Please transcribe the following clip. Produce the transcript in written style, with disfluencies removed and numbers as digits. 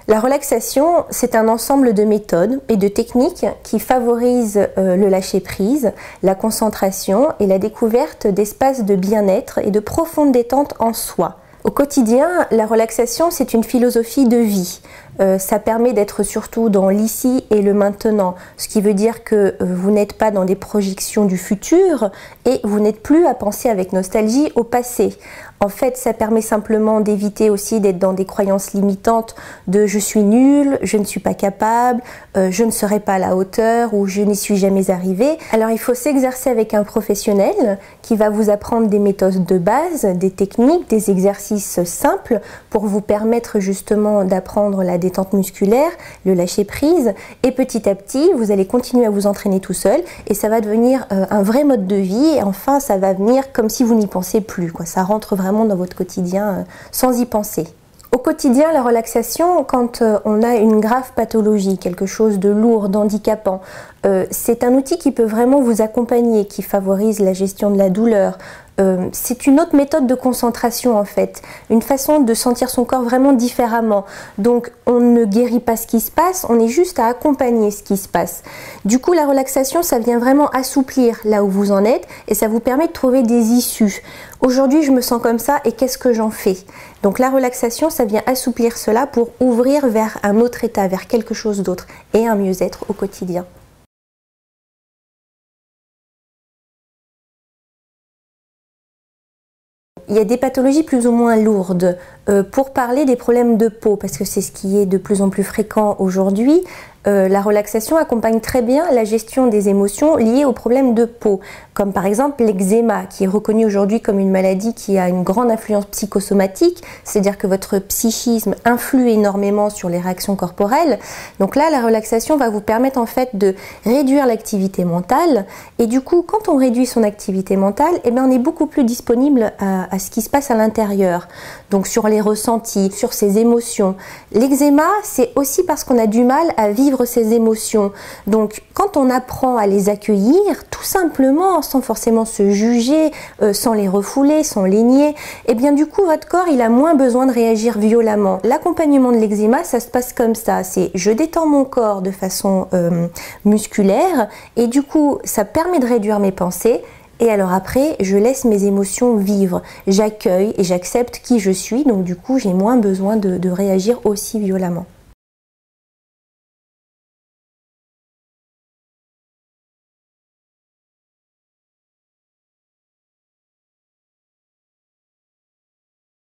La relaxation, c'est un ensemble de méthodes et de techniques qui favorisent le lâcher-prise, la concentration et la découverte d'espaces de bien-être et de profonde détente en soi. Au quotidien, la relaxation, c'est une philosophie de vie. Ça permet d'être surtout dans l'ici et le maintenant, ce qui veut dire que vous n'êtes pas dans des projections du futur et vous n'êtes plus à penser avec nostalgie au passé. En fait, ça permet simplement d'éviter aussi d'être dans des croyances limitantes de je suis nul, je ne suis pas capable, je ne serai pas à la hauteur ou je n'y suis jamais arrivé. Alors il faut s'exercer avec un professionnel qui va vous apprendre des méthodes de base, des techniques, des exercices simples pour vous permettre justement d'apprendre la détente musculaire, le lâcher prise, et petit à petit vous allez continuer à vous entraîner tout seul et ça va devenir un vrai mode de vie et enfin ça va venir comme si vous n'y pensez plus, quoi. Ça rentre vraiment dans votre quotidien sans y penser. Au quotidien, la relaxation, quand on a une grave pathologie, quelque chose de lourd, d'handicapant, c'est un outil qui peut vraiment vous accompagner, qui favorise la gestion de la douleur. C'est une autre méthode de concentration en fait, une façon de sentir son corps vraiment différemment. Donc on ne guérit pas ce qui se passe, on est juste à accompagner ce qui se passe. Du coup la relaxation, ça vient vraiment assouplir là où vous en êtes et ça vous permet de trouver des issues. Aujourd'hui je me sens comme ça et qu'est-ce que j'en fais? Donc la relaxation, ça vient assouplir cela pour ouvrir vers un autre état, vers quelque chose d'autre et un mieux-être au quotidien. Il y a des pathologies plus ou moins lourdes. Pour parler des problèmes de peau, parce que c'est ce qui est de plus en plus fréquent aujourd'hui, la relaxation accompagne très bien la gestion des émotions liées aux problèmes de peau, comme par exemple l'eczéma, qui est reconnu aujourd'hui comme une maladie qui a une grande influence psychosomatique, c'est-à-dire que votre psychisme influe énormément sur les réactions corporelles. Donc là, la relaxation va vous permettre en fait de réduire l'activité mentale, et du coup, quand on réduit son activité mentale, eh bien, on est beaucoup plus disponible à ce qui se passe à l'intérieur, donc sur les ressentis, sur ses émotions. L'eczéma, c'est aussi parce qu'on a du mal à vivre ses émotions. Donc quand on apprend à les accueillir, tout simplement, sans forcément se juger, sans les refouler, sans les nier, et bien du coup votre corps il a moins besoin de réagir violemment. L'accompagnement de l'eczéma, ça se passe comme ça, c'est je détends mon corps de façon musculaire et du coup ça permet de réduire mes pensées. Et alors après, je laisse mes émotions vivre, j'accueille et j'accepte qui je suis, donc du coup j'ai moins besoin de réagir aussi violemment.